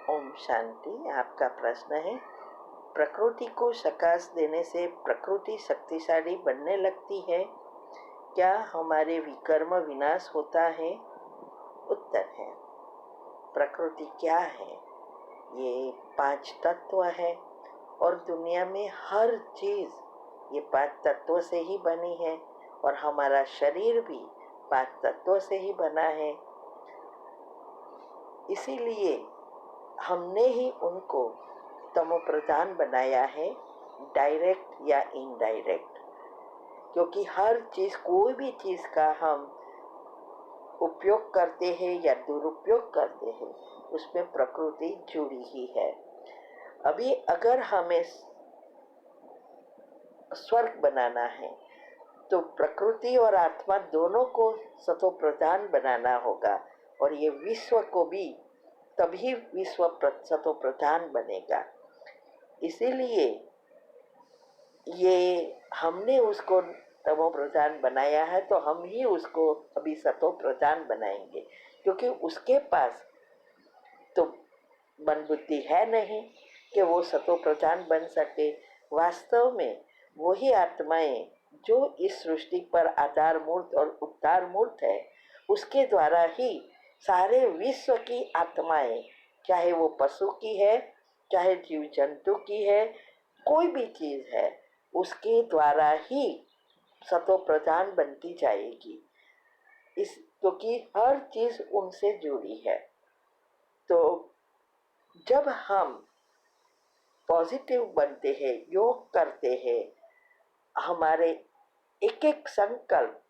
ओम शांति। आपका प्रश्न है, प्रकृति को शकास देने से प्रकृति शक्तिशाली बनने लगती है, क्या हमारे विकर्म विनाश होता है? उत्तर है, प्रकृति क्या है? ये 5 तत्व है और दुनिया में हर चीज ये 5 तत्वों से ही बनी है और हमारा शरीर भी 5 तत्वों से ही बना है। इसीलिए हमने ही उनको तमो प्रधान बनाया है, डायरेक्ट या इनडायरेक्ट, क्योंकि हर चीज, कोई भी चीज का हम उपयोग करते हैं या दुरुपयोग करते हैं, उसमें प्रकृति जुड़ी ही है। अभी अगर हमें स्वर्ग बनाना है तो प्रकृति और आत्मा दोनों को सतो प्रधान बनाना होगा और ये विश्व को भी तभी विश्व सतो प्रधान बनेगा। इसीलिए ये हमने उसको तमो प्रधान बनाया है, तो हम ही उसको अभी सतो प्रधान बनाएंगे, क्योंकि उसके पास तो मन बुद्धि है नहीं कि वो सतो प्रधान बन सके। वास्तव में वही आत्माएं जो इस सृष्टि पर आधार मूर्त और उद्धार मूर्त है, उसके द्वारा ही सारे विश्व की आत्माएं, चाहे वो पशु की है, चाहे जीव जंतु की है, कोई भी चीज है, उसके द्वारा ही सतो प्रधान बनती जाएगी। इस क्योंकि हर चीज उनसे जुड़ी है। तो जब हम पॉजिटिव बनते हैं, योग करते हैं, हमारे एक एक संकल्प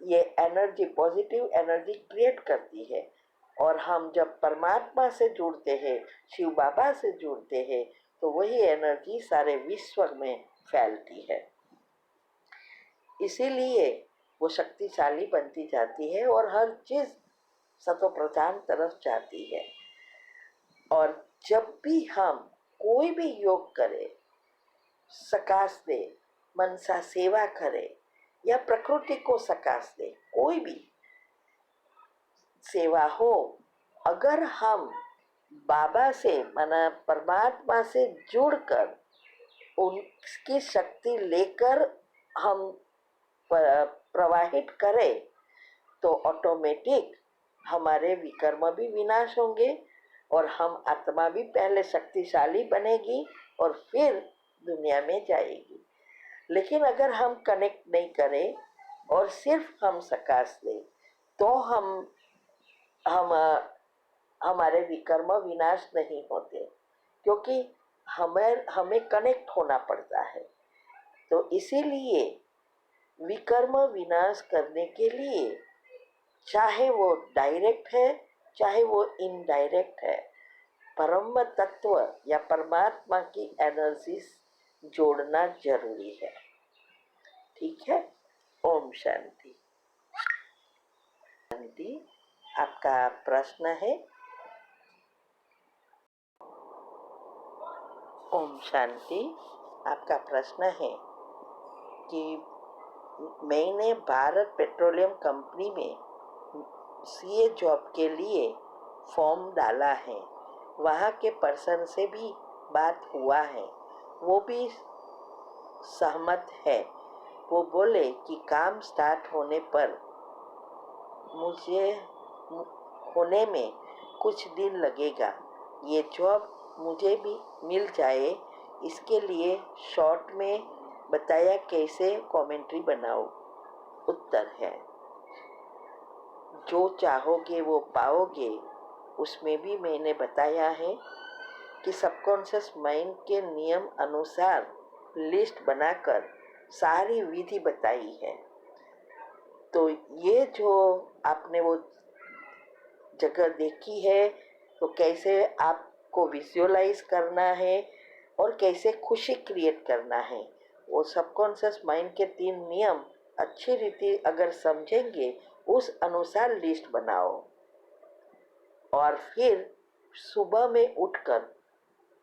ये एनर्जी, पॉजिटिव एनर्जी क्रिएट करती है और हम जब परमात्मा से जुड़ते हैं, शिव बाबा से जुड़ते हैं, तो वही एनर्जी सारे विश्व में फैलती है। इसीलिए वो शक्तिशाली बनती जाती है और हर चीज सतो प्रधान तरफ जाती है। और जब भी हम कोई भी योग करें, सकाश दे, मनसा सेवा करे या प्रकृति को सकाश दे, कोई भी सेवा हो, अगर हम बाबा से माना परमात्मा से जुड़कर उनकी शक्ति लेकर हम प्रवाहित करें, तो ऑटोमेटिक हमारे विकर्म भी विनाश होंगे और हम आत्मा भी पहले शक्तिशाली बनेगी और फिर दुनिया में जाएगी। लेकिन अगर हम कनेक्ट नहीं करें और सिर्फ हम सकाश दें, तो हमारे विकर्म विनाश नहीं होते, क्योंकि हमें कनेक्ट होना पड़ता है। तो इसीलिए विकर्म विनाश करने के लिए, चाहे वो डायरेक्ट है चाहे वो इनडायरेक्ट है, परम तत्व या परमात्मा की एनर्जी जोड़ना जरूरी है। ठीक है। ओम शांति। शांति। आपका प्रश्न है, ओम शांति। आपका प्रश्न है कि मैंने भारत पेट्रोलियम कंपनी में सीए जॉब के लिए फॉर्म डाला है, वहाँ के पर्सन से भी बात हुआ है, वो भी सहमत है। वो बोले कि काम स्टार्ट होने पर मुझे होने में कुछ दिन लगेगा, ये जॉब मुझे भी मिल जाए, इसके लिए शॉर्ट में बताया कैसे कमेंट्री बनाओ। उत्तर है, जो चाहोगे वो पाओगे। उसमें भी मैंने बताया है कि सबकॉन्शियस माइंड के नियम अनुसार लिस्ट बनाकर सारी विधि बताई है। तो ये जो आपने वो जगह देखी है, तो कैसे आपको विजुअलाइज करना है और कैसे खुशी क्रिएट करना है, वो सबकॉन्शियस माइंड के 3 नियम अच्छी रीति अगर समझेंगे, उस अनुसार लिस्ट बनाओ और फिर सुबह में उठकर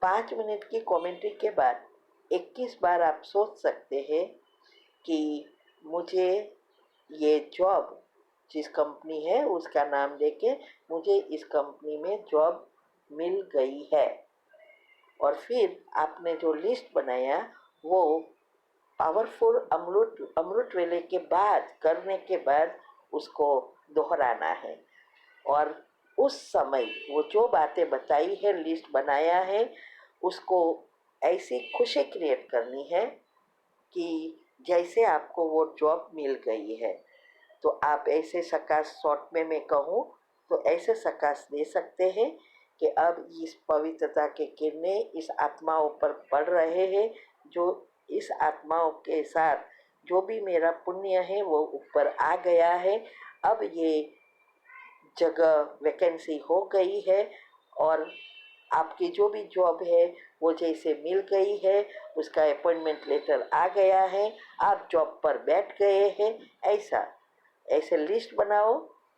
5 मिनट की कमेंट्री के बाद 21 बार आप सोच सकते हैं कि मुझे ये जॉब, जिस कंपनी है उसका नाम देके, मुझे इस कंपनी में जॉब मिल गई है। और फिर आपने जो लिस्ट बनाया वो पावरफुल अमृत वेले के बाद करने के बाद उसको दोहराना है। और उस समय वो जो बातें बताई है, लिस्ट बनाया है, उसको ऐसी खुशी क्रिएट करनी है कि जैसे आपको वो जॉब मिल गई है। तो आप ऐसे सकाश शॉर्ट में मैं कहूँ तो ऐसे सकाश दे सकते हैं कि अब इस पवित्रता के किरणें इस आत्माओं पर पड़ रहे हैं, जो इस आत्माओं के साथ जो भी मेरा पुण्य है वो ऊपर आ गया है। अब ये जगह वैकेंसी हो गई है और आपकी जो भी जॉब है वो जैसे मिल गई है, उसका अपॉइंटमेंट लेटर आ गया है, आप जॉब पर बैठ गए हैं। ऐसे लिस्ट बनाओ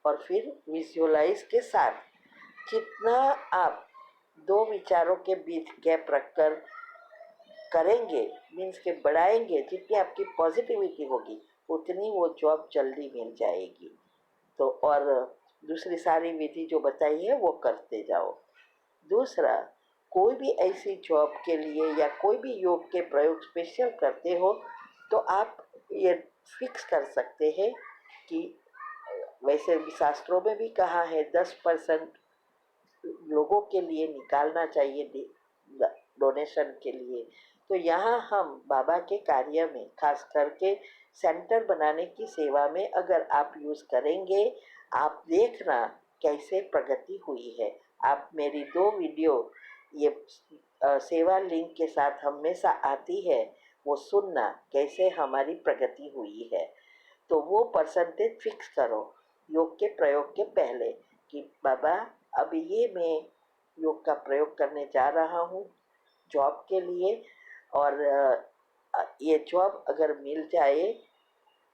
और फिर विजुअलाइज के साथ जितना आप दो विचारों के बीच गैप रखकर करेंगे, मीन्स के बढ़ाएंगे, जितनी आपकी पॉजिटिविटी होगी उतनी वो जॉब जल्दी मिल जाएगी। तो और दूसरी सारी विधि जो बताई है वो करते जाओ। दूसरा, कोई भी ऐसी जॉब के लिए या कोई भी योग के प्रयोग स्पेशल करते हो तो आप ये फिक्स कर सकते हैं कि वैसे भी शास्त्रों में भी कहा है 10% लोगों के लिए निकालना चाहिए डोनेशन के लिए। तो यहाँ हम बाबा के कार्य में खास करके सेंटर बनाने की सेवा में अगर आप यूज़ करेंगे, आप देखना कैसे प्रगति हुई है। आप मेरी 2 वीडियो ये सेवा लिंक के साथ हमेशा आती है, वो सुनना कैसे हमारी प्रगति हुई है। तो वो परसेंटेज फिक्स करो योग के प्रयोग के पहले कि बाबा अभी ये मैं योग का प्रयोग करने जा रहा हूँ जॉब के लिए, और ये जॉब अगर मिल जाए,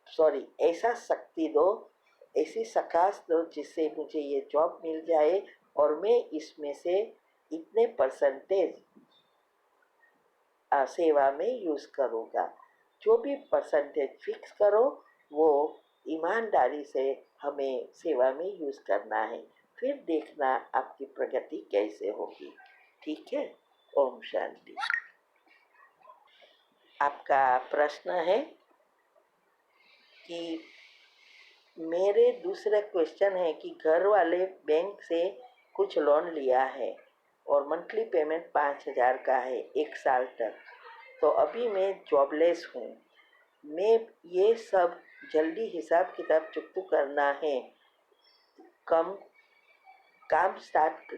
सॉरी ऐसा शक्ति दो, ऐसी सकाश दो जिससे मुझे ये जॉब मिल जाए और मैं इसमें से इतने परसेंटेज सेवा में यूज़ करूँगा। जो भी परसेंटेज फिक्स करो वो ईमानदारी से हमें सेवा में यूज़ करना है, फिर देखना आपकी प्रगति कैसे होगी। ठीक है। ओम शांति। आपका प्रश्न है कि मेरे दूसरा क्वेश्चन है कि घर वाले बैंक से कुछ लोन लिया है और मंथली पेमेंट 5,000 का है 1 साल तक। तो अभी मैं जॉबलेस हूँ। मैं ये सब जल्दी हिसाब किताब चुकता करना है, काम स्टार्ट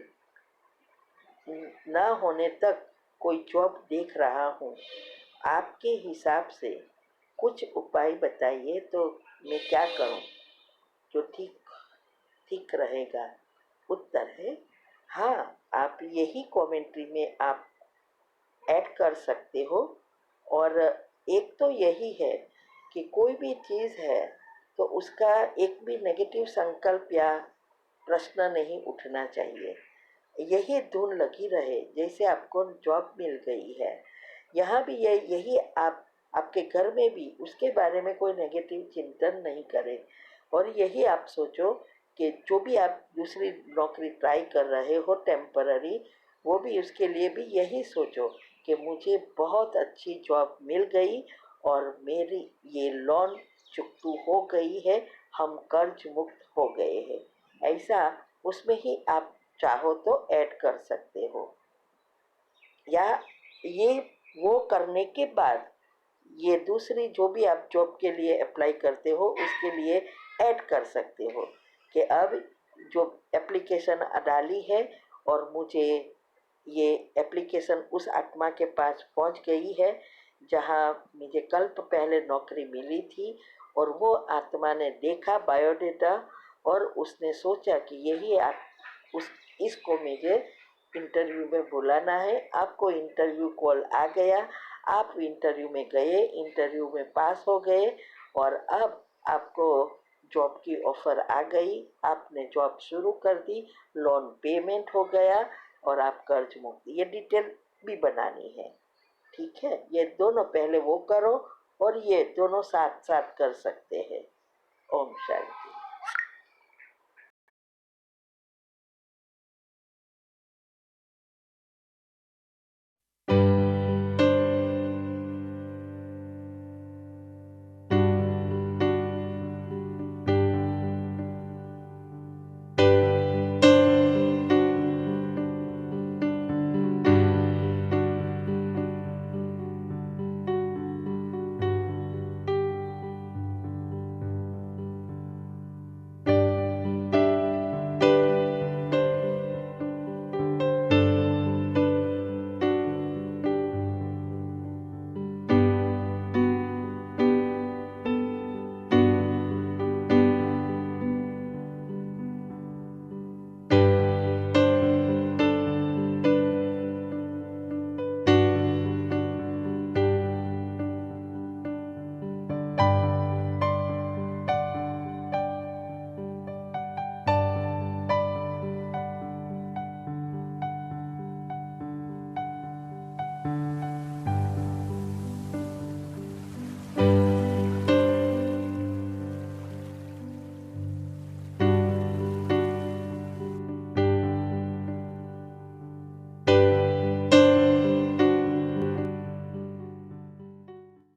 न होने तक कोई जॉब देख रहा हूँ। आपके हिसाब से कुछ उपाय बताइए तो मैं क्या करूँ जो ठीक रहेगा। उत्तर है हाँ, आप यही कमेंट्री में आप ऐड कर सकते हो। और एक तो यही है कि कोई भी चीज़ है तो उसका एक भी नेगेटिव संकल्प या प्रश्न नहीं उठना चाहिए। यही धुन लगी रहे जैसे आपको जॉब मिल गई है, यहाँ भी यही आपके घर में भी उसके बारे में कोई नेगेटिव चिंतन नहीं करें। और यही आप सोचो कि जो भी आप दूसरी नौकरी ट्राई कर रहे हो टेम्पररी, वो भी उसके लिए भी यही सोचो कि मुझे बहुत अच्छी जॉब मिल गई और मेरी ये लोन चुकतू हो गई है, हम कर्ज मुक्त हो गए हैं। ऐसा उसमें ही आप चाहो तो ऐड कर सकते हो, या ये वो करने के बाद ये दूसरी जो भी आप जॉब के लिए अप्लाई करते हो उसके लिए ऐड कर सकते हो कि अब जो एप्लीकेशन डाली है और मुझे ये एप्लीकेशन उस आत्मा के पास पहुंच गई है जहां मुझे कल्प पहले नौकरी मिली थी, और वो आत्मा ने देखा बायोडेटा और उसने सोचा कि यही इसको मुझे इंटरव्यू में बुलाना है। आपको इंटरव्यू कॉल आ गया, आप इंटरव्यू में गए, इंटरव्यू में पास हो गए और अब आपको जॉब की ऑफ़र आ गई, आपने जॉब शुरू कर दी, लोन पेमेंट हो गया और आप कर्ज मुक्त। ये डिटेल भी बनानी है। ठीक है, ये दोनों पहले वो करो और ये दोनों साथ साथ कर सकते हैं। ओम शांति।